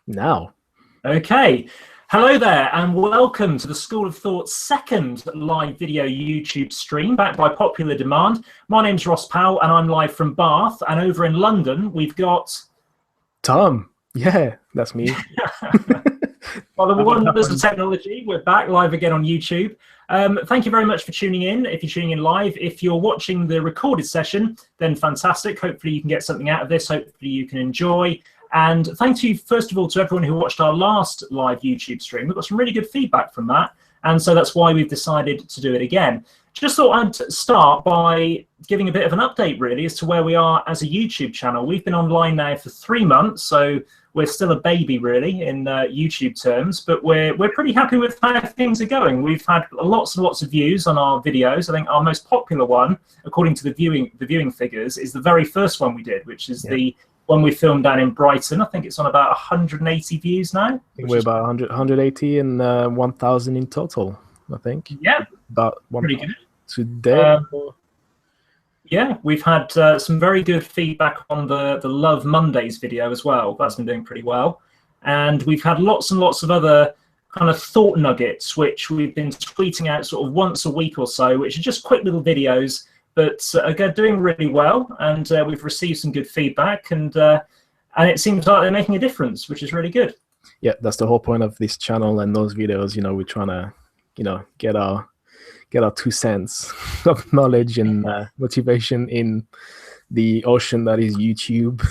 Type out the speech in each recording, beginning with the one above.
Now. Okay. Hello there, and welcome to the School of Thought's second live video YouTube stream, backed by popular demand. My name's Ross Powell, and I'm live from Bath. And over in London, we've got Tom. Yeah, that's me. Well, the wonders of technology. We're back live again on YouTube. Thank you very much for tuning in. If you're tuning in live, if you're watching the recorded session, then fantastic. Hopefully you can get something out of this. Hopefully you can enjoy. And thank you, first of all, to everyone who watched our last live YouTube stream. We've got some really good feedback from that. And so that's why we've decided to do it again. Just thought I'd start by giving a bit of an update, really, as to where we are as a YouTube channel. We've been online now for 3 months, so we're still a baby, really, in YouTube terms, but we're pretty happy with how things are going. We've had lots and lots of views on our videos. I think our most popular one, according to the viewing figures, is the very first one we did, which is the one we filmed down in Brighton. I think it's on about 180 views now. I think we're about 180 and 1,000 in total, I think. Yeah, about pretty good. Today. Yeah, we've had some very good feedback on the Love Mondays video as well. That's been doing pretty well. And we've had lots and lots of other kind of thought nuggets, which we've been tweeting out sort of once a week or so, which are just quick little videos, but are doing really well. And we've received some good feedback, and it seems like they're making a difference, which is really good. Yeah, that's the whole point of this channel and those videos. You know, we're trying to, get our 2 cents of knowledge and motivation in the ocean that is YouTube.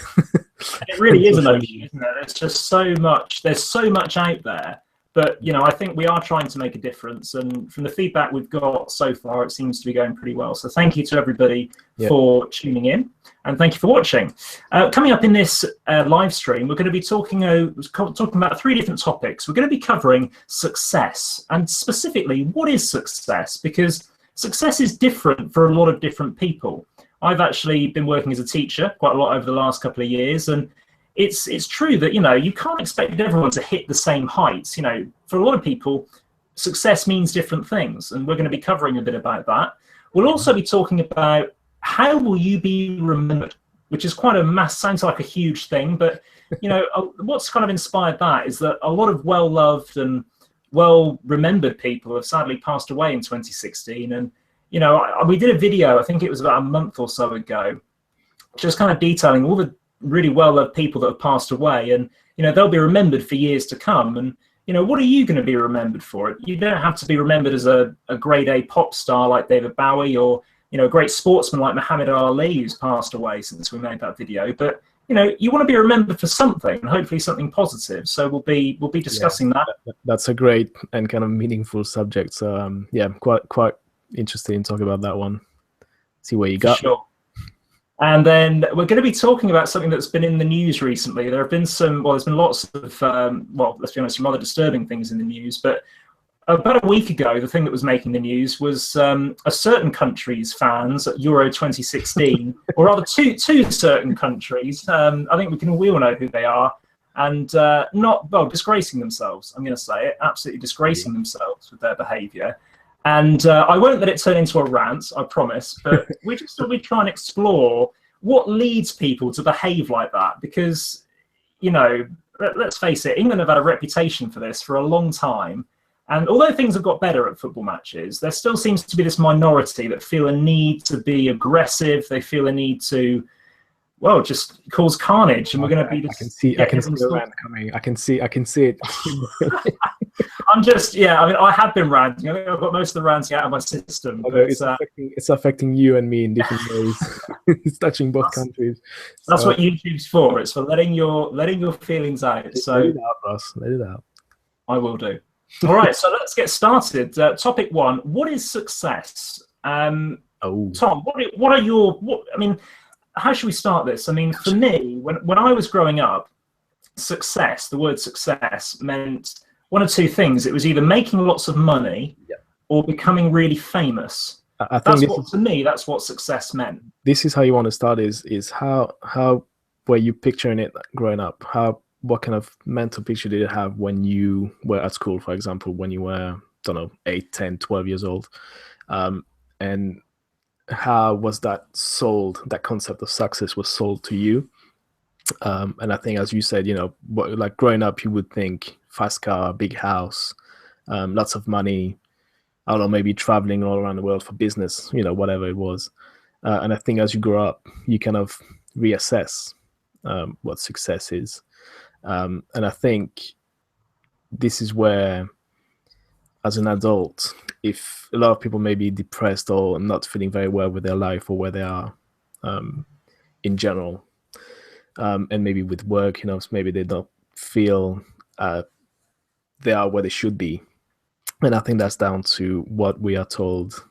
It really is an ocean, isn't it? There's just so much. There's so much out there. But, I think we are trying to make a difference. And from the feedback we've got so far, it seems to be going pretty well. So thank you to everybody for tuning in. And thank you for watching. Coming up in this live stream, we're going to be talking about 3 different topics. We're going to be covering success, and specifically, what is success? Because success is different for a lot of different people. I've actually been working as a teacher quite a lot over the last couple of years, and it's true that you can't expect everyone to hit the same heights. For a lot of people, success means different things, and we're going to be covering a bit about that. We'll also be talking about how will you be remembered, which is quite sounds like a huge thing, but what's kind of inspired that is that a lot of well-loved and well-remembered people have sadly passed away in 2016. And we did a video, I think it was about a month or so ago, just kind of detailing all the really well-loved people that have passed away, and they'll be remembered for years to come. And what are you going to be remembered for? You don't have to be remembered as a grade A pop star like David Bowie, or a great sportsman like Muhammad Ali, who's passed away since we made that video. But you want to be remembered for something, and hopefully something positive. So we'll be discussing that. That's a great and kind of meaningful subject. So yeah, quite interested in talking about that one. See where you got. Sure. And then we're going to be talking about something that's been in the news recently. There have been there's been lots of, let's be honest, some rather disturbing things in the news. But about a week ago, the thing that was making the news was a certain country's fans at Euro 2016, or rather two certain countries. I think we all know who they are, and disgracing themselves. I'm going to say it, absolutely disgracing themselves with their behaviour. And I won't let it turn into a rant, I promise, but we just thought we'd try and explore what leads people to behave like that. Because, let's face it, England have had a reputation for this for a long time. And although things have got better at football matches, there still seems to be this minority that feel a need to be aggressive. They feel a need to, just cause carnage. And we're going to be just... I can see the rant coming. I can see it. I have been ranting. I think I've got most of the ranting out of my system. But, it's affecting you and me in different ways. It's touching both countries. That's what YouTube's for. It's for letting your feelings out. So let it out, Ross. Let it out. I will do. All right, so let's get started. Topic 1: what is success? Tom, how should we start this? I mean, for me, when I was growing up, the word success meant one of 2 things. It was either making lots of money or becoming really famous. I think to me, that's what success meant. This is how you want to start, is how were you picturing it growing up? What kind of mental picture did you have when you were at school, for example, when you were, 8, 10, 12 years old? And how was that concept of success was sold to you? And I think, as you said, like growing up, you would think fast car, big house, lots of money. I don't know, maybe traveling all around the world for business, whatever it was. And I think as you grow up, you kind of reassess what success is. And I think this is where, as an adult, if a lot of people may be depressed or not feeling very well with their life or where they are in general, and maybe with work, maybe they don't feel they are where they should be. And I think that's down to what we are told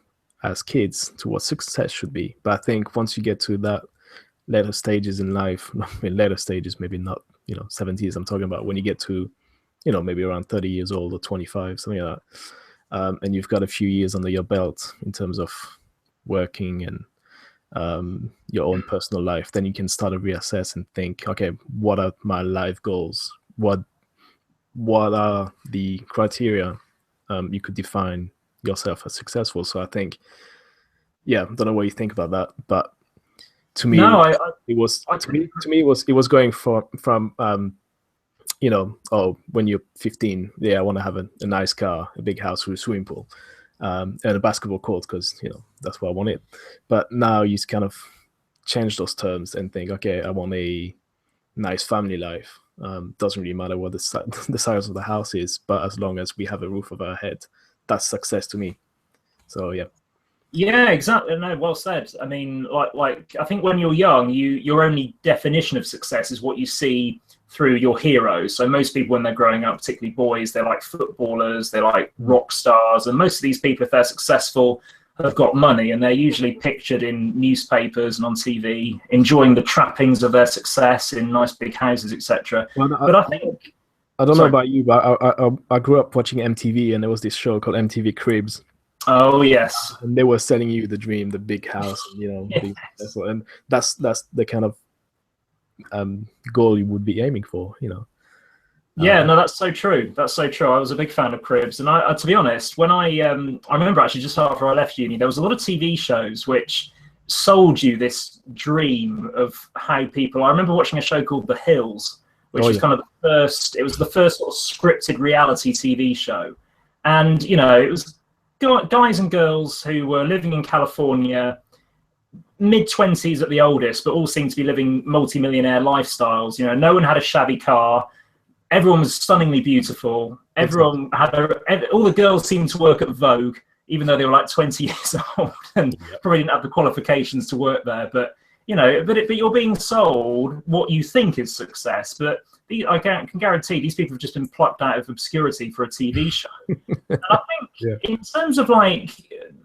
as kids to what success should be. But I think once you get to that later stages in life, later stages, maybe not, 70s, I'm talking about when you get to, maybe around 30 years old or 25, something like that. And you've got a few years under your belt in terms of working and your own personal life, then you can start to reassess and think, okay, what are my life goals? What are the criteria you could define yourself as successful? So I think, I don't know what you think about that, but to me, it was going from when you're 15, I want to have a nice car, a big house with a swimming pool, and a basketball court, because that's what I wanted. But now you kind of change those terms and think, okay, I want a nice family life. Doesn't really matter what the size of the house is, but as long as we have a roof over our head, that's success to me. So yeah, exactly. No, well said. I mean, like I think when you're young, your only definition of success is what you see through your heroes. So most people, when they're growing up, particularly boys, they're like footballers, they're like rock stars, and most of these people, if they're successful, have got money, and they're usually pictured in newspapers and on TV, enjoying the trappings of their success in nice big houses, etc. But I think I don't know about you, but I grew up watching MTV, and there was this show called MTV Cribs. Oh yes, and they were selling you the dream, the big house, yes. and that's the kind of goal you would be aiming for, Yeah, no, that's so true. That's so true. I was a big fan of Cribs, and I to be honest, when I remember actually just after I left uni, there was a lot of TV shows which sold you this dream of how people. I remember watching a show called The Hills, which was kind of the first. It was the first sort of scripted reality TV show, and it was guys and girls who were living in California, mid-20s at the oldest, but all seemed to be living multi-millionaire lifestyles. No one had a shabby car. Everyone was stunningly beautiful. Everyone had all the girls seemed to work at Vogue, even though they were like 20 years old and probably didn't have the qualifications to work there. But but you're being sold what you think is success. But I can guarantee these people have just been plucked out of obscurity for a TV show. And I think in terms of like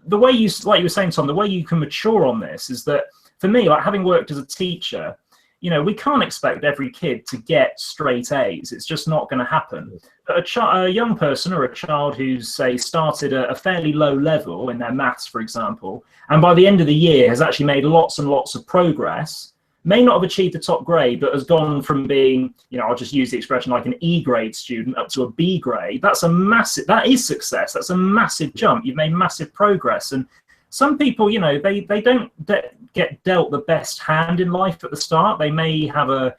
the way you were saying, Tom, the way you can mature on this is that for me, like having worked as a teacher, we can't expect every kid to get straight A's. It's just not going to happen. But a young person or a child who's, say, started a fairly low level in their maths, for example, and by the end of the year has actually made lots and lots of progress, may not have achieved the top grade, but has gone from being, I'll just use the expression like an E grade student up to a B grade. That is success. That's a massive jump. You've made massive progress. And some people, they don't get dealt the best hand in life at the start. They may have a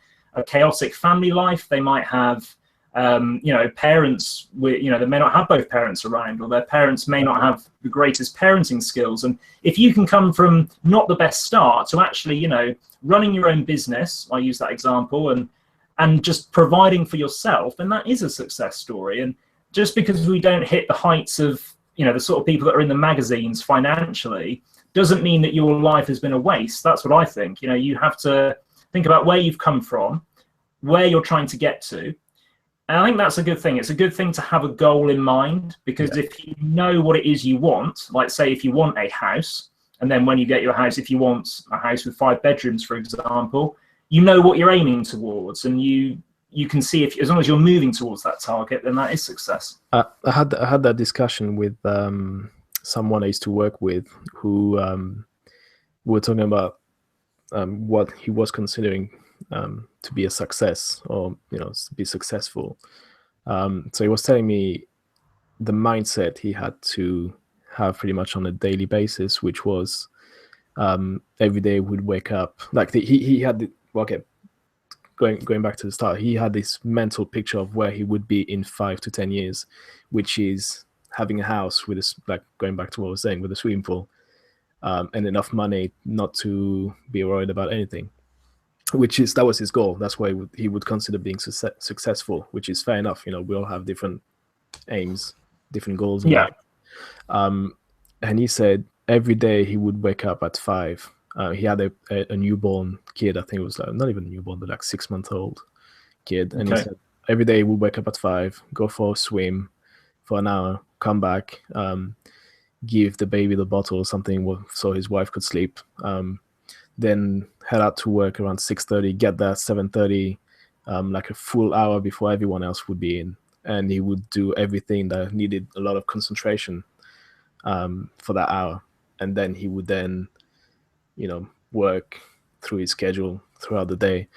chaotic family life. They might have, parents with, they may not have both parents around, or their parents may not have the greatest parenting skills. And if you can come from not the best start to actually, running your own business, I use that example, and just providing for yourself, then that is a success story. And just because we don't hit the heights of, the sort of people that are in the magazines financially, doesn't mean that your life has been a waste. That's what I think. You have to think about where you've come from, where you're trying to get to. And I think that's a good thing. It's a good thing to have a goal in mind, because if you know what it is you want, like say if you want a house, and then when you get your house, if you want a house with 5 bedrooms, for example, you know what you're aiming towards, and you can see if as long as you're moving towards that target, then that is success. I had that discussion with someone I used to work with, who we were talking about what he was considering to be a success, or to be successful. So he was telling me the mindset he had to have pretty much on a daily basis, which was every day would wake up like he had going back to the start, he had this mental picture of where he would be in 5 to 10 years, which is having a house with a, like going back to what I was saying, with a swimming pool, and enough money not to be worried about anything. That was his goal. That's why he would consider being successful, which is fair enough. You know, we all have different aims, different goals. Yeah. And he said every day he would wake up at 5. He had a newborn kid. I think it was like, not even a newborn, but like 6-month-old kid. And he said every day he would wake up at 5, go for a swim for an hour, come back, give the baby the bottle or something so his wife could sleep. Then head out to work around 6:30, get there at 7:30, like a full hour before everyone else would be in. And he would do everything that needed a lot of concentration for that hour. And then he would then, you know, work through his schedule throughout the day.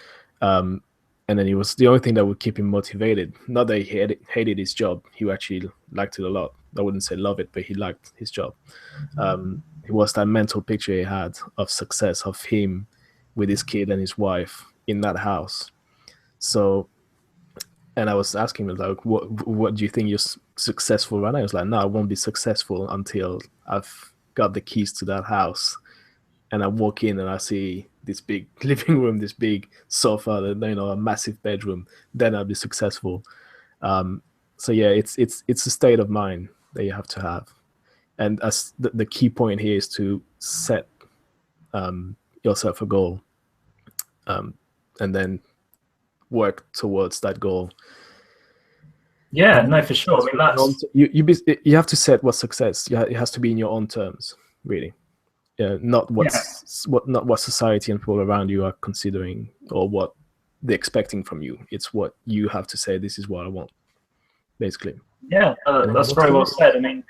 And then it was the only thing that would keep him motivated. Not that he hated his job. He actually liked it a lot. I wouldn't say love it, but he liked his job. It was that mental picture he had of success, of him with his kid and his wife in that house. So, and I was asking him, like, what do you think you're successful right now? He was like, no, I won't be successful until I've got the keys to that house. And I walk in and I see this big living room, this big sofa, you know, a massive bedroom. Then I'll be successful. So yeah, it's a state of mind that you have to have. And as the key point here is to set yourself a goal, and then work towards that goal. Yeah, no, for sure. I mean, that's you have to set what's success. Yeah, it has to be in your own terms, really. Yeah, not what society and people around you are considering or what they're expecting from you. It's what you have to say. This is what I want, basically. Yeah, that's very well said. I mean,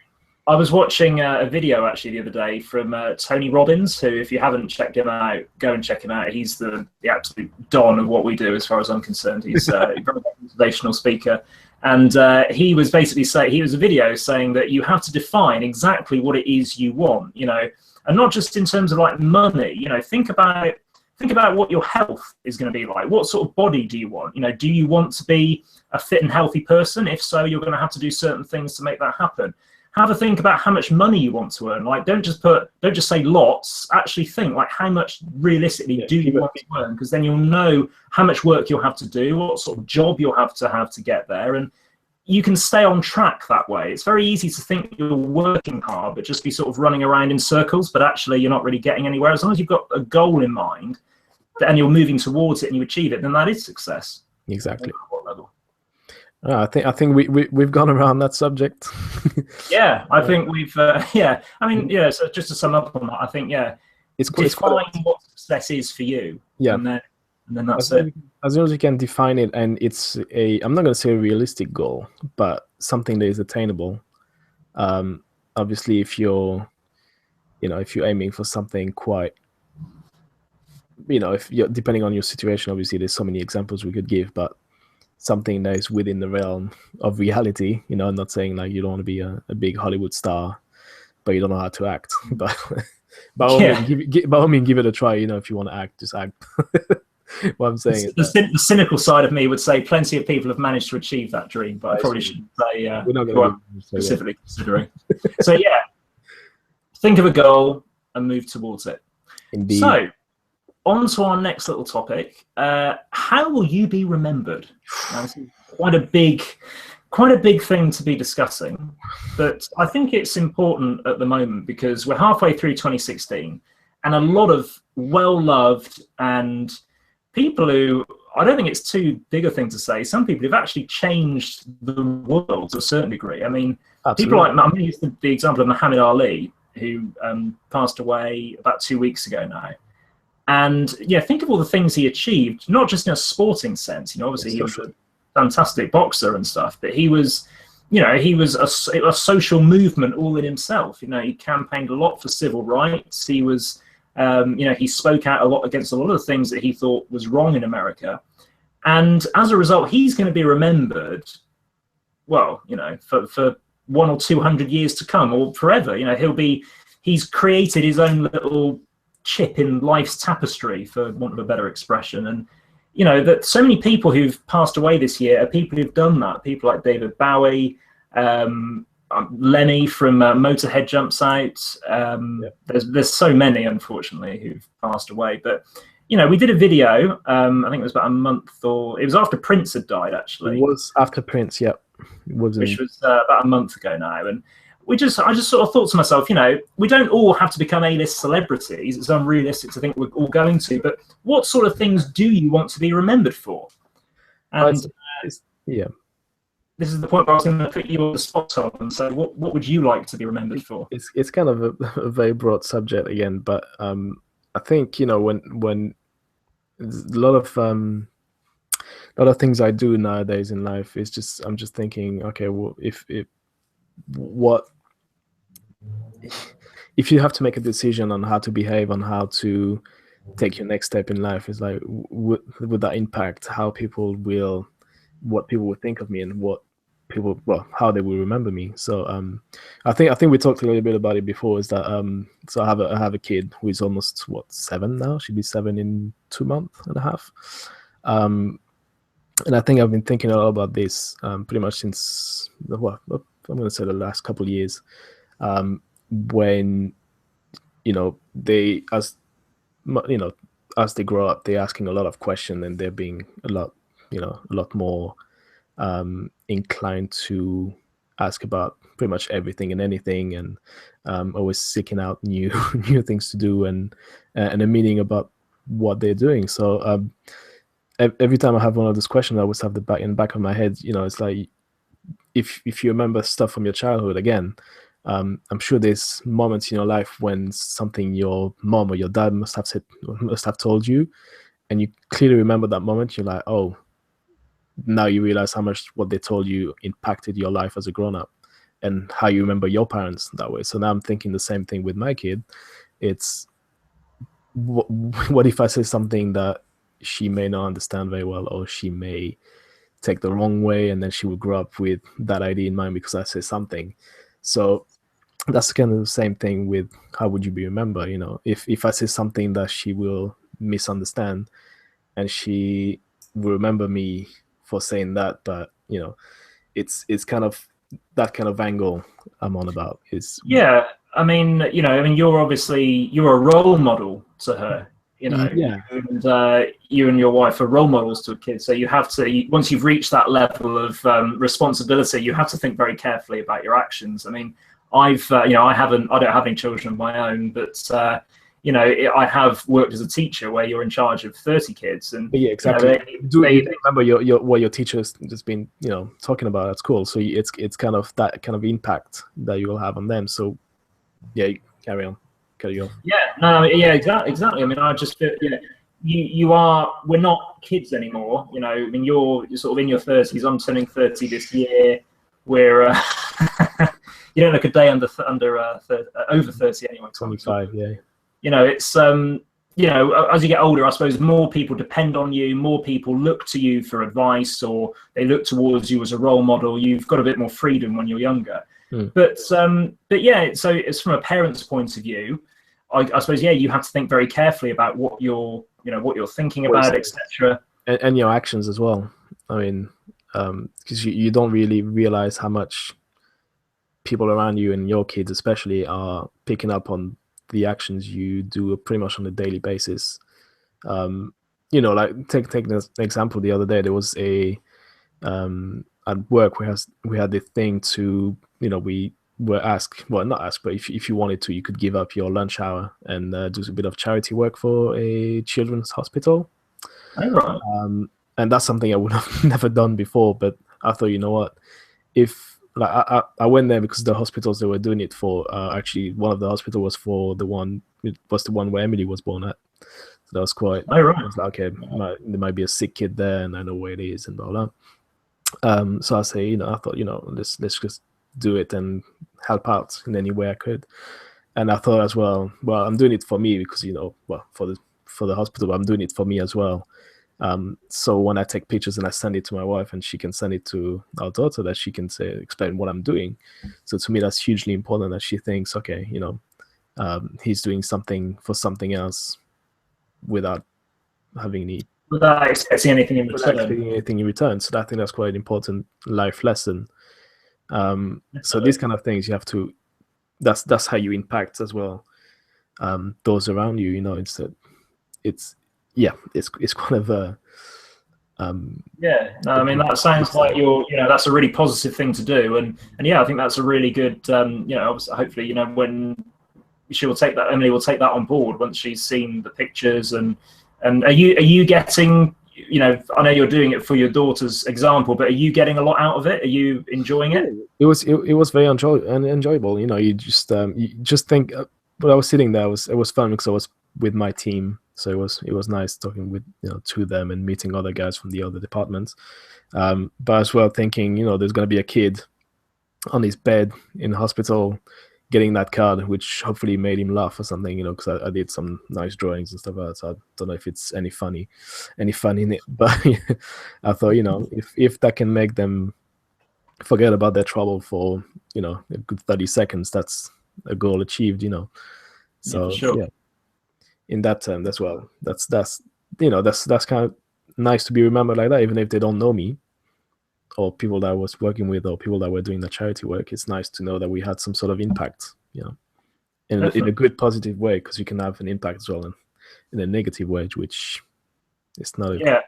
I was watching a video actually the other day from Tony Robbins, who, if you haven't checked him out, go and check him out. He's the absolute don of what we do, as far as I'm concerned. He's a very motivational speaker. And he was basically saying, he was a video saying that you have to define exactly what it is you want, you know, and not just in terms of like money. You know, think about what your health is going to be like. What sort of body do you want? You know, do you want to be a fit and healthy person? If so, you're going to have to do certain things to make that happen. Have a think about how much money you want to earn. Like, don't just say lots. Actually think, like, how much realistically do you want to earn? Because then you'll know how much work you'll have to do, what sort of job you'll have to get there, and you can stay on track that way. It's very easy to think you're working hard, but just be sort of running around in circles, but actually you're not really getting anywhere. As long as you've got a goal in mind and you're moving towards it and you achieve it, then that is success. Exactly. At what level? I think we've gone around that subject. Yeah, I think we've. Yeah, I mean, yeah. So just to sum up on that, I think it's define what success is for you. Yeah, and then that's it. As long as you can define it, and it's I'm not going to say a realistic goal, but something that is attainable. Obviously, if you're aiming for something quite, if you're depending on your situation, obviously there's so many examples we could give, but something that is within the realm of reality. I'm not saying like you don't want to be a big Hollywood star, but you don't know how to act. But by all means, give it a try. If you want to act, just act. What I'm saying is the cynical side of me would say plenty of people have managed to achieve that dream, but I probably shouldn't say we're not going to specifically considering. So yeah, think of a goal and move towards it. Indeed. So on to our next little topic. How will you be remembered? Now, this is quite a big thing to be discussing, but I think it's important at the moment because we're halfway through 2016, and a lot of well-loved and people who, I don't think it's too big a thing to say, some people who've actually changed the world to a certain degree. I mean, Absolutely. People like, I'm going to use the example of Muhammad Ali, who passed away about 2 weeks ago now. And yeah, think of all the things he achieved, not just in a sporting sense. Obviously he was a fantastic boxer and stuff, but he was a social movement all in himself. He campaigned a lot for civil rights. He was, he spoke out a lot against a lot of the things that he thought was wrong in America. And as a result, he's going to be remembered, well, for 100 or 200 years to come, or forever. He's created his own little chip in life's tapestry, for want of a better expression. And you know, that so many people who've passed away this year are people who've done that. People like David Bowie, Lemmy from Motorhead Jumps Out. There's so many, unfortunately, who've passed away. But you know, we did a video. I think it was about a month, or it was after Prince had died. Actually, it was after Prince. Yep, which was about a month ago now, and I just sort of thought to myself, you know, we don't all have to become A-list celebrities. It's unrealistic to think we're all going to. But what sort of things do you want to be remembered for? And yeah. This is the point where I was going to put you on the spot, Tom, and say, what would you like to be remembered for? It's kind of a very broad subject again, but I think, you know, when a lot of things I do nowadays in life is just, I'm just thinking, okay, well, if you have to make a decision on how to behave, on how to take your next step in life, is like, would that impact how what people would think of me, and how they will remember me. So I think we talked a little bit about it before, is that so I have a kid who is almost 7 now. She'll be 7 in 2.5 months. And I think I've been thinking a lot about this pretty much since, well, I'm going to say the last couple of years, when, you know, as they grow up, they're asking a lot of questions, and they're being a lot more inclined to ask about pretty much everything and anything, and always seeking out new things to do, and a meaning about what they're doing. So every time I have one of those questions, I always have in the back of my head, you know, it's like, if you remember stuff from your childhood again, I'm sure there's moments in your life when something your mom or your dad must have told you, and you clearly remember that moment. You're like, oh, now you realize how much what they told you impacted your life as a grown-up, and how you remember your parents that way. So now I'm thinking the same thing with my kid. It's what if I say something that she may not understand very well, or she may take the wrong way, and then she will grow up with that idea in mind because I say something. So that's kind of the same thing with how would you be remembered. You know, if I say something that she will misunderstand, and she will remember me for saying that, but you know, it's kind of that kind of angle I'm on about. Is I mean, you're a role model to her, you know, and you and your wife are role models to a kid. So you have to, once you've reached that level of responsibility, you have to think very carefully about your actions. I mean, I don't have any children of my own, but I have worked as a teacher where you're in charge of 30 kids, and yeah, exactly. Do you remember what your teacher's just been, you know, talking about at school? So it's kind of that kind of impact that you will have on them. So yeah, carry on. Exactly. I mean, I just feel, we're not kids anymore. You know, I mean, you're sort of in your 30s. I'm turning 30 this year. We're you don't look a day over 30 anyway. 25, yeah. You know, it's as you get older, I suppose more people depend on you, more people look to you for advice, or they look towards you as a role model. You've got a bit more freedom when you're younger. But yeah, so it's from a parent's point of view, I suppose, yeah, you have to think very carefully about what you're thinking about, etc. And your actions as well. I mean, because you don't really realize how much people around you, and your kids especially, are picking up on the actions you do pretty much on a daily basis. You know, like take an example. The other day there was at work we had the thing to, you know, we were asked, well, not asked, but if you wanted to, you could give up your lunch hour and do a bit of charity work for a children's hospital. Oh, right. And that's something I would have never done before, but I thought, you know what, if like I went there because the hospitals they were doing it for, actually one of the hospitals was the one where Emily was born at. So that was quite, oh, right. I was like, okay, there might be a sick kid there, and I know where it is, and blah blah. So I say, you know, I thought, you know, let's just do it and help out in any way I could. And I thought as well, I'm doing it for me because, you know, well, for the hospital, but I'm doing it for me as well. So when I take pictures and I send it to my wife, and she can send it to our daughter, that she can explain what I'm doing. So to me, that's hugely important, that she thinks, okay, you know, he's doing something for something else without having any without expecting anything in without return. expecting anything in return. So I think that's quite an important life lesson. So these kind of things you have to. That's how you impact as well those around you. You know, it's kind of a. Yeah, no, I mean that sounds like that's a really positive thing to do, and yeah, I think that's a really good, hopefully, when Emily will take that on board once she's seen the pictures, and are you getting, I know you're doing it for your daughter's example, but are you getting a lot out of it? Are you enjoying it? It was very enjoyable. You just think. But I was sitting there. It was fun because I was with my team, so it was nice talking with to them and meeting other guys from the other departments. But as well thinking, there's going to be a kid on his bed in the hospital getting that card, which hopefully made him laugh or something, because I did some nice drawings and stuff like that. So I don't know if it's any fun in it, but I thought, if that can make them forget about their trouble for a good 30 seconds, that's a goal achieved. So sure. Yeah, in that term as well, that's kind of nice to be remembered like that, even if they don't know me or people that I was working with or people that were doing the charity work. It's nice to know that we had some sort of impact, in a good positive way, because you can have an impact as well in a negative way, which is not. Yeah.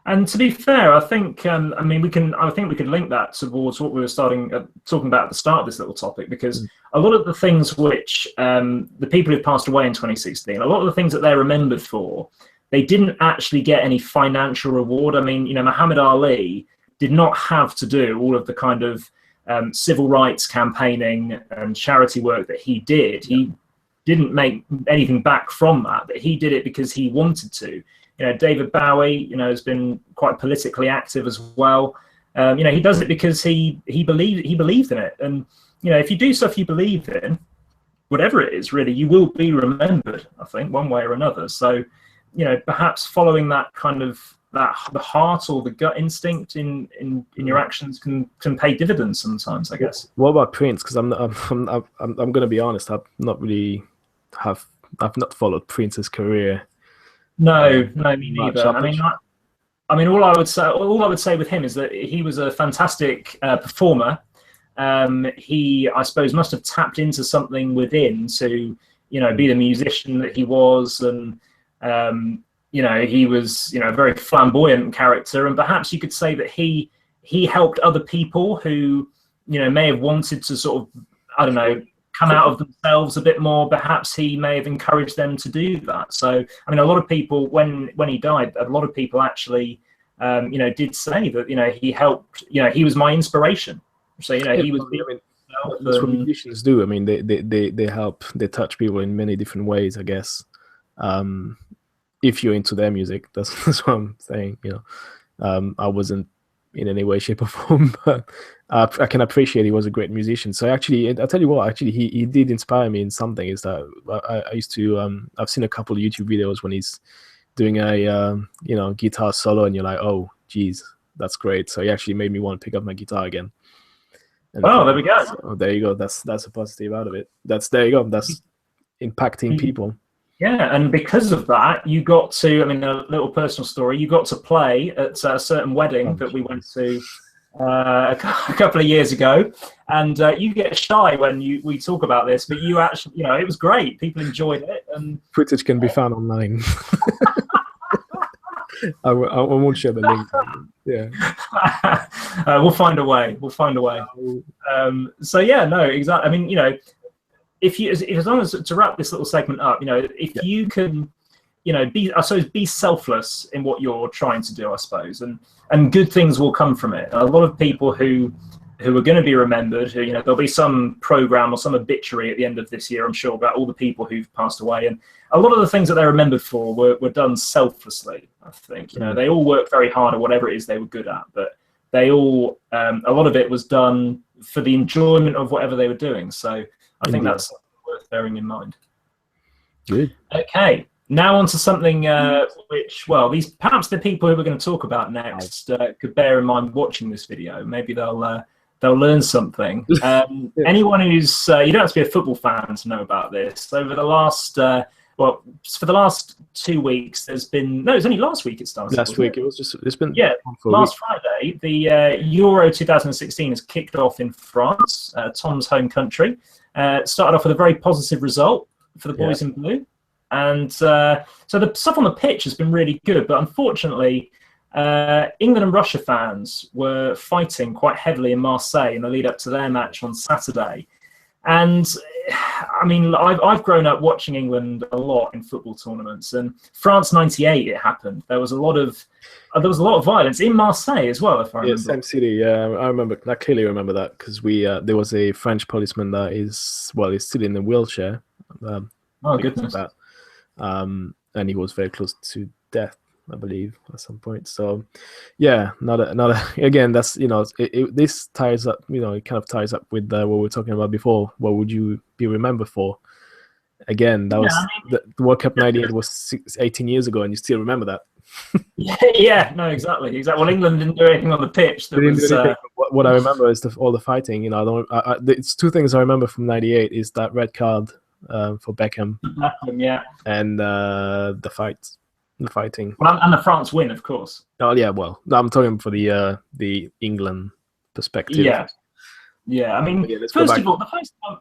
And to be fair, I think we can link that towards what we were talking about at the start of this little topic, because a lot of the things which the people who passed away in 2016, a lot of the things that they're remembered for, they didn't actually get any financial reward. I mean, Muhammad Ali did not have to do all of the kind of civil rights campaigning and charity work that he did. He didn't make anything back from that, but he did it because he wanted to. David Bowie, has been quite politically active as well. He does it because he believed in it. And, if you do stuff you believe in, whatever it is, really, you will be remembered, I think, one way or another. So, perhaps following that kind of the heart or the gut instinct in your actions can pay dividends sometimes, I guess. What about Prince? Because I'm going to be honest, I've not followed Prince's career. No, me neither. I mean, all I would say with him is that he was a fantastic performer. He, I suppose, must have tapped into something within to, be the musician that he was, and he was, a very flamboyant character, and perhaps you could say that he helped other people who, may have wanted to sort of, I don't know, come out of themselves a bit more. Perhaps he may have encouraged them to do that. So, I mean, a lot of people, when he died, a lot of people actually, did say that, he helped, he was my inspiration. So, he was. That's what musicians do. I mean, they help, they touch people in many different ways, I guess. If you're into their music, that's what I'm saying. I wasn't in any way, shape, or form, but I can appreciate he was a great musician. So actually, I'll tell you what, actually, he did inspire me in something. Is that I used to I've seen a couple of YouTube videos when he's doing a guitar solo, and you're like, oh geez, that's great. So he actually made me want to pick up my guitar again. And there we go. So there you go. That's a positive out of it. That's impacting people. Yeah, and because of that, you got to, a little personal story, you got to play at a certain wedding that we went to a couple of years ago, and you get shy when we talk about this, but you actually, it was great. People enjoyed it, and footage can be found online. I won't share the link. Yeah, we'll find a way. So yeah, no, exactly. If as long as, to wrap this little segment up, if you can, be selfless in what you're trying to do, I suppose, and good things will come from it. A lot of people who are going to be remembered, there'll be some program or some obituary at the end of this year, I'm sure, about all the people who've passed away, and a lot of the things that they're remembered for were done selflessly. I think, they all worked very hard at whatever it is they were good at, but they all, a lot of it was done for the enjoyment of whatever they were doing. So I think that's worth bearing in mind. Good. Okay, now on to something which, well, perhaps the people who we're going to talk about next could bear in mind watching this video. Maybe they'll learn something. Anyone who's you don't have to be a football fan to know about this. Over the last well, for the last 2 weeks, there's been no. It was only last week it started. Last week it was just. It's been last Friday. The Euro 2016 has kicked off in France, Tom's home country. Started off with a very positive result for the boys in blue, and so the stuff on the pitch has been really good. But unfortunately, England and Russia fans were fighting quite heavily in Marseille in the lead up to their match on Saturday. And I mean, I've grown up watching England a lot in football tournaments, and France '98 it happened. There was a lot of violence in Marseille as well, if I remember. Yeah, same city. Yeah, I remember. I clearly remember that because there was a French policeman that is still in a wheelchair. Oh goodness! And he was very close to death, I believe, at some point. So, yeah, again, that's this ties up. It kind of ties up with what we were talking about before. What would you be remembered for? Again, that was the World Cup '98 was 18 years ago, and you still remember that. No, exactly. Well, England didn't do anything on the pitch. What I remember is all the fighting. It's two things I remember from '98 is that red card for Beckham. And the fights. The fighting. Well, and the France win, of course. Oh yeah, well, I'm talking for the England perspective. Yeah. I mean, first of all,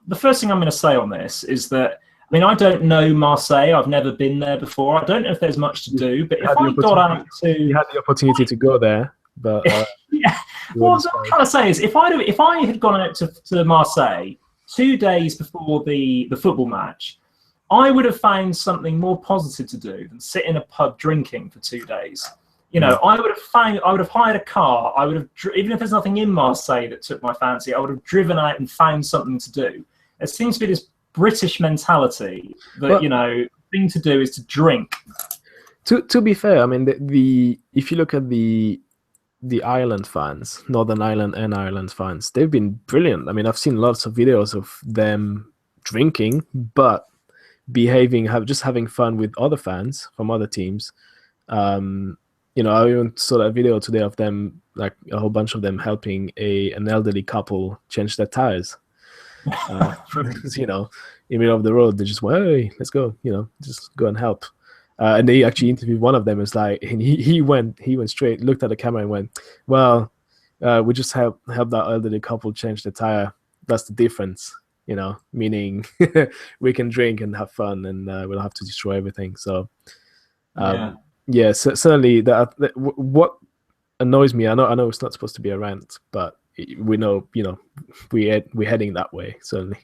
the first thing I'm going to say on this is that I don't know Marseille. I've never been there before. I don't know if there's much to do. But if I got out to, you had the opportunity to go there, but what I'm trying to say is, if I had gone out to Marseille 2 days before the football match, I would have found something more positive to do than sit in a pub drinking for 2 days. I would have hired a car. I would have, even if there's nothing in Marseille that took my fancy, I would have driven out and found something to do. There seems to be this British mentality that, thing to do is to drink. To be fair, I mean, if you look at the Ireland fans, Northern Ireland and Ireland fans, they've been brilliant. I mean, I've seen lots of videos of them drinking, but behaving, just having fun with other fans from other teams. I even saw that video today of them, like a whole bunch of them helping an elderly couple change their tires. In the middle of the road, they just went, "Hey, let's go!" Just go and help. And they actually interviewed one of them. It's like, and he went straight, looked at the camera, and went, "Well, we just help that elderly couple change the tire. That's the difference." Meaning we can drink and have fun, and we don't have to destroy everything. So, certainly what annoys me. I know it's not supposed to be a rant, but we know, we're heading that way. Certainly,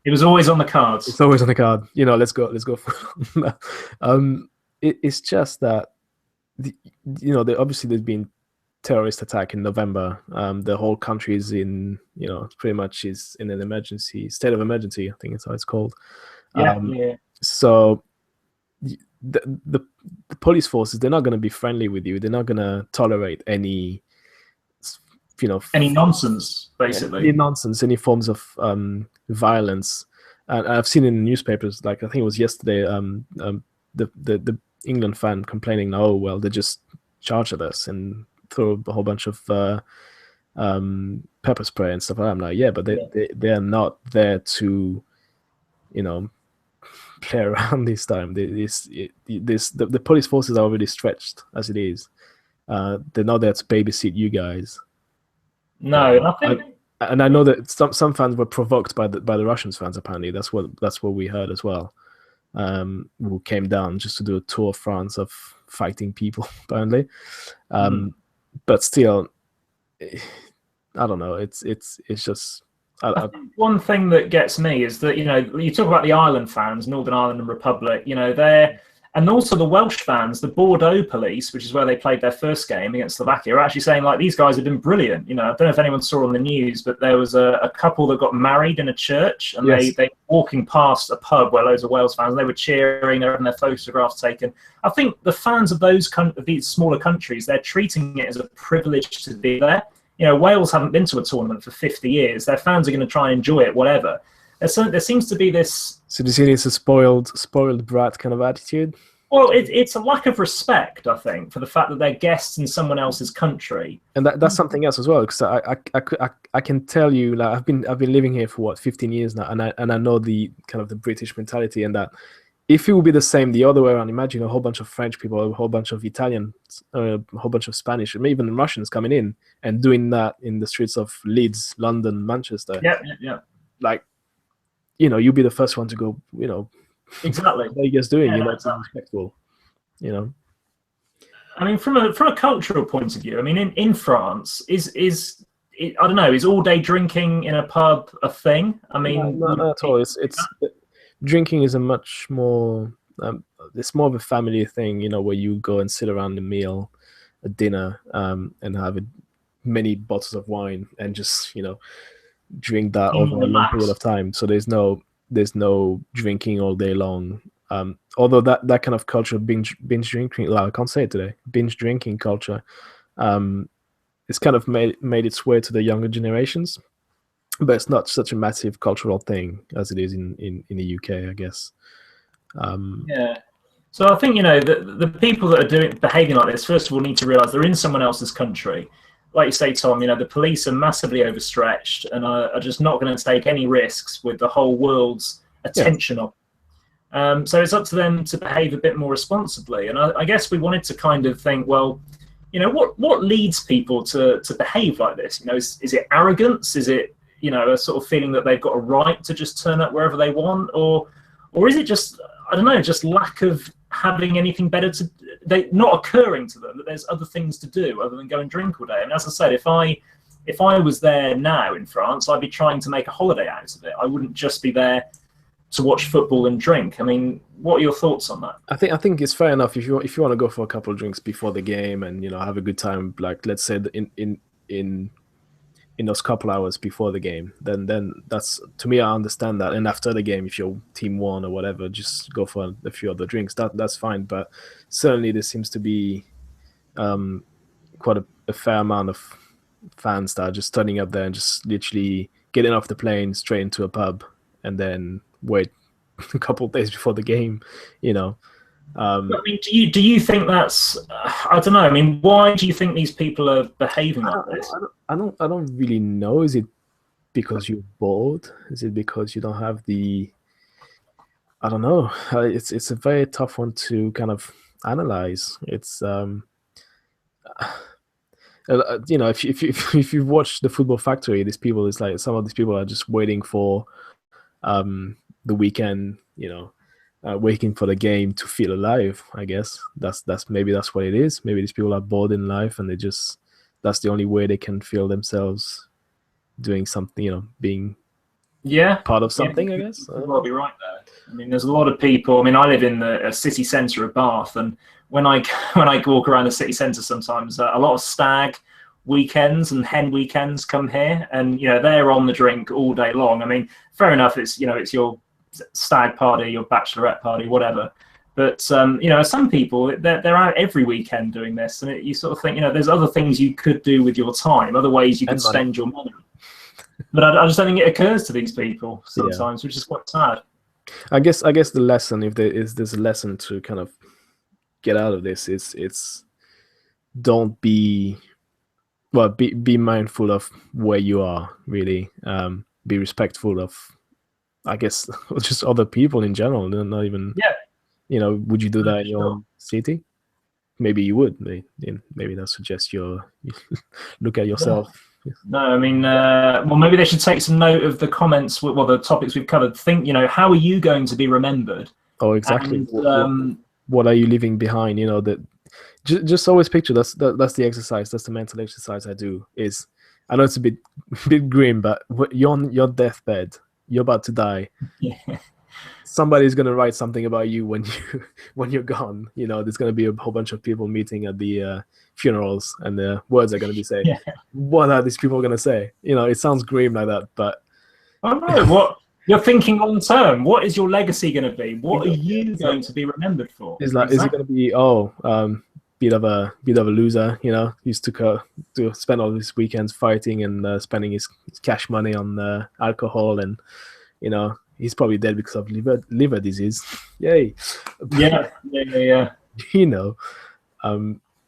it was always on the cards. It's always on the card. Let's go. It's just that obviously there's been terrorist attack in November. The whole country is in, pretty much is in an state of emergency. I think it's how it's called. So the police forces, they're not going to be friendly with you. They're not going to tolerate any, any nonsense, basically. Any forms of violence. And I've seen in the newspapers, like I think it was yesterday, the England fan complaining, "Oh well, they just charged at us and throw a whole bunch of pepper spray and stuff like that." I'm like, yeah, but they are not there to, play around this time. The police forces are already stretched as it is. They're not there to babysit you guys. No, nothing. And I know that some fans were provoked by the Russian fans. Apparently, that's what we heard as well. Who came down just to do a tour of France of fighting people, apparently. But still, I don't know. It's just. I think one thing that gets me is that you talk about the Ireland fans, Northern Ireland and Republic. They're, and also the Welsh fans, the Bordeaux police, which is where they played their first game against Slovakia, are actually saying like these guys have been brilliant. I don't know if anyone saw on the news, but there was a couple that got married in a church, and they were walking past a pub where loads of Wales fans, and they were cheering, they're having their photographs taken. I think the fans of these smaller countries, they're treating it as a privilege to be there. Wales haven't been to a tournament for 50 years. Their fans are going to try and enjoy it, whatever. There seems to be this. So do you think it's a spoiled brat kind of attitude? Well, it's a lack of respect, I think, for the fact that they're guests in someone else's country. And that's something else as well, because I can tell you, like I've been living here for 15 years now, and I know the kind of the British mentality, and that if it would be the same the other way around, imagine a whole bunch of French people, a whole bunch of Italians, a whole bunch of Spanish, and even Russians coming in and doing that in the streets of Leeds, London, Manchester. Yeah. Like, you'd be the first one to go, exactly. What are you guys doing? Yeah, It's respectful. I mean, from a cultural point of view, I mean, in France, is I don't know, is all day drinking in a pub a thing? I mean, not at all. It's drinking is a much more. It's more of a family thing, where you go and sit around a meal, a dinner, and have many bottles of wine and just drink that over a long period of time. So there's no drinking all day long. Although that kind of culture, binge drinking, I can't say it today, binge drinking culture, it's kind of made its way to the younger generations, but it's not such a massive cultural thing as it is in the UK, I guess. Yeah. So I think the people that are behaving like this, first of all, need to realise they're in someone else's country. Like you say, Tom, the police are massively overstretched and are just not going to take any risks with the whole world's attention on. So it's up to them to behave a bit more responsibly. And I guess we wanted to kind of think, well, what leads people to behave like this? Is it arrogance? Is it a sort of feeling that they've got a right to just turn up wherever they want, or is it just, I don't know, just lack of having anything better not occurring to them that there's other things to do other than go and drink all day? And as I said, if I was there now in France, I'd be trying to make a holiday out of it. I wouldn't just be there to watch football and drink. I mean, what are your thoughts on that? I think it's fair enough if you want to go for a couple of drinks before the game and have a good time. Like, let's say in those couple hours before the game, then that's, to me, I understand that. And after the game, if your team won or whatever, just go for a few other drinks. That's fine. But certainly there seems to be quite a fair amount of fans that are just turning up there and just literally getting off the plane straight into a pub and then wait a couple of days before the game. I mean, do you think that's? I don't know. I mean, why do you think these people are behaving like this? I don't really know. Is it because you're bored? Is it because you don't have the? I don't know. It's a very tough one to kind of analyze. It's if you've watched the Football Factory, these people, it's like some of these people are just waiting for the weekend, waiting for the game to feel alive. I guess that's what it is. Maybe these people are bored in life and that's the only way they can feel themselves doing something, being part of something. I guess you'll be right there. I mean, there's a lot of people. I mean, I live in the city centre of Bath, and when I walk around the city centre, sometimes a lot of stag weekends and hen weekends come here, and they're on the drink all day long. I mean, fair enough, it's it's your stag party, your bachelorette party, whatever. But some people, they're out every weekend doing this, and you sort of think, there's other things you could do with your time, other ways you could spend your money. But I just don't think it occurs to these people sometimes, which is quite sad. I guess the lesson, if there's a lesson to kind of get out of this, it's don't be mindful of where you are, really. Be respectful of, I guess, just other people in general. Not even, would you do that in your own city? Maybe you would. Maybe that suggests you look at yourself. No, I mean, well, maybe they should take some note of the comments, the topics we've covered. Think, how are you going to be remembered? Oh, exactly. And, what are you leaving behind? That just always picture. That's the exercise. That's the mental exercise I do. Is, I know it's a bit grim, but you're on your deathbed. You're about to die. Yeah. Somebody's gonna write something about you when you're gone. There's gonna be a whole bunch of people meeting at the funerals, and the words are gonna be saying, "What are these people gonna say?" It sounds grim like that, but I don't know what you're thinking long term. What is your legacy gonna be? What are you going to be remembered for? Is it gonna be bit of a loser? Used to spend all his weekends fighting and spending his cash money on alcohol, and he's probably dead because of liver disease. Yay! Yeah.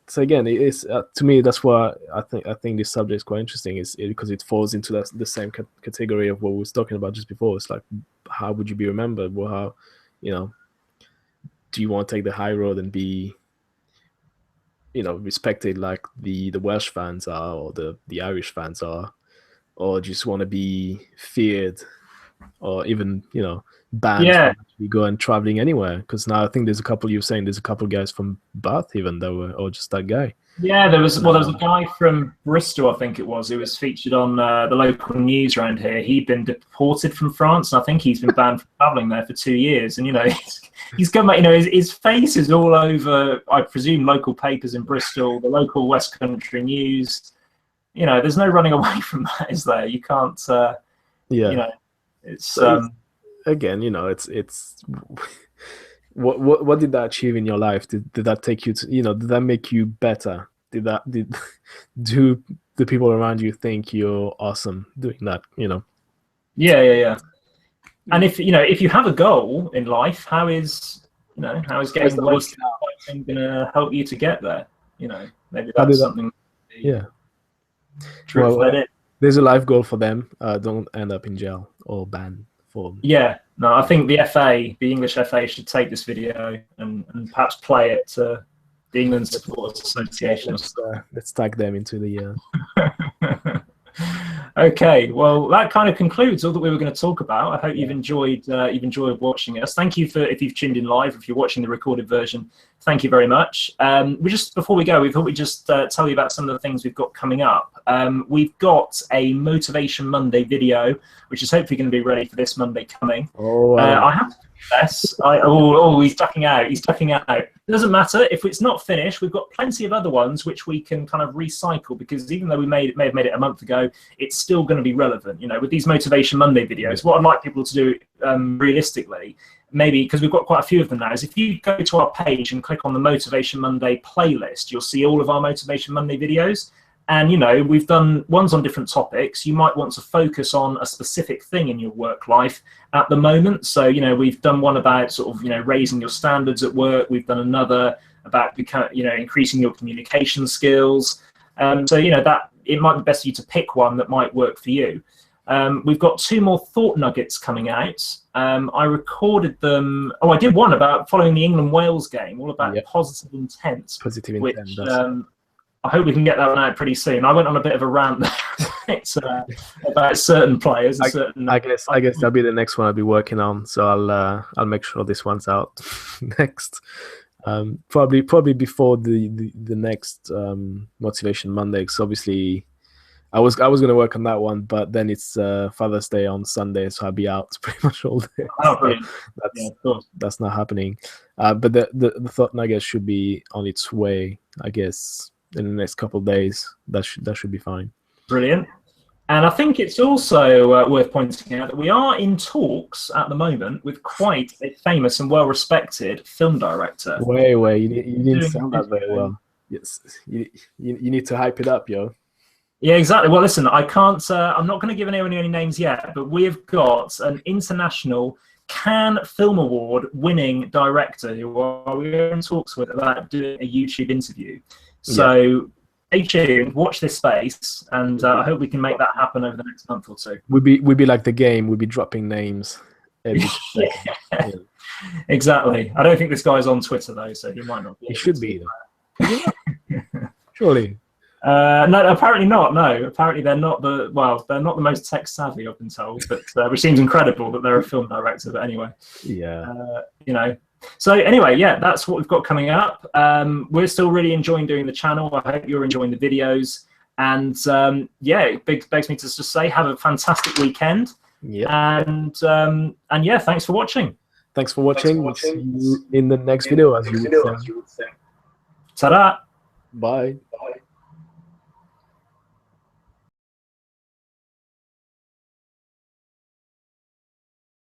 So again, it's to me, that's why I think this subject is quite interesting. Because it falls into the same category of what we was talking about just before. It's like, how would you be remembered? Well, how do you want to take the high road and be, respected like the Welsh fans are, or the Irish fans are, or just want to be feared, or even banned from actually going traveling anywhere? Because now I think there's a couple. You're saying there's a couple guys from Bath even though, or just that guy. Yeah, there was a guy from Bristol, I think it was, who was featured on the local news around here. He'd been deported from France, and I think he's been banned from travelling there for 2 years. And he's come back. His face is all over, I presume, local papers in Bristol, the local West Country news. There's no running away from that, is there? You can't. It's again, it's. What did that achieve in your life? Did that take you to, did that make you better? Do the people around you think you're awesome doing that? Yeah. And if you have a goal in life, how is getting the World Cup going to help you to get there? Maybe that's something. Yeah. Well, there's a life goal for them. Don't end up in jail or banned. Yeah, no, I think the English FA, should take this video and perhaps play it to the England Supporters Association. Let's tag them into the. Okay, well, that kind of concludes all that we were going to talk about. I hope you've enjoyed watching us. Thank you if you've tuned in live. If you're watching the recorded version, thank you very much. Before we go, we thought we'd just tell you about some of the things we've got coming up. We've got a Motivation Monday video, which is hopefully going to be ready for this Monday coming. I have to confess. He's ducking out. He's ducking out. It doesn't matter if it's not finished. We've got plenty of other ones which we can kind of recycle, because even though we may have made it a month ago, it's still going to be relevant. With these Motivation Monday videos, what I'd like people to do realistically, maybe because we've got quite a few of them now, is if you go to our page and click on the Motivation Monday playlist, you'll see all of our Motivation Monday videos. And, we've done ones on different topics. You might want to focus on a specific thing in your work life at the moment. So, we've done one about sort of, raising your standards at work. We've done another about, increasing your communication skills. So, that it might be best for you to pick one that might work for you. We've got 2 more thought nuggets coming out. I recorded them. I did one about following the England-Wales game, all about positive intent. Positive intent. I hope we can get that one out pretty soon. I went on a bit of a rant there about certain players. I guess that'll be the next one I'll be working on. So I'll make sure this one's out next. Probably before the next Motivation Monday. Because obviously, I was going to work on that one, but then it's Father's Day on Sunday, so I'll be out pretty much all day. Oh, brilliant. That's not happening. But the thought nugget should be on its way, I guess, in the next couple of days. That should be fine. Brilliant. And I think it's also worth pointing out that we are in talks at the moment with quite a famous and well-respected film director. Wait, you didn't sound that very well. Yes, you need to hype it up, yo. Yeah, exactly. Well, listen, I can't. I'm not going to give anyone any names yet, but we have got an international Cannes Film Award winning director who we're in talks with about doing a YouTube interview. So stay tuned, watch this space, and I hope we can make that happen over the next month or 2. We'd be like the game. We'd be dropping names every yeah. Exactly. I don't think this guy's on Twitter though, so he might not be. He should be. Surely. No, apparently not. No, apparently they're not the most tech savvy, I've been told. But which seems incredible that they're a film director. But anyway, So anyway, that's what we've got coming up. We're still really enjoying doing the channel. I hope you're enjoying the videos. And it begs me to just say, have a fantastic weekend. Yeah. And thanks for watching. Thanks for watching. We'll see you in the next video, as you would say. Ta-da. Bye.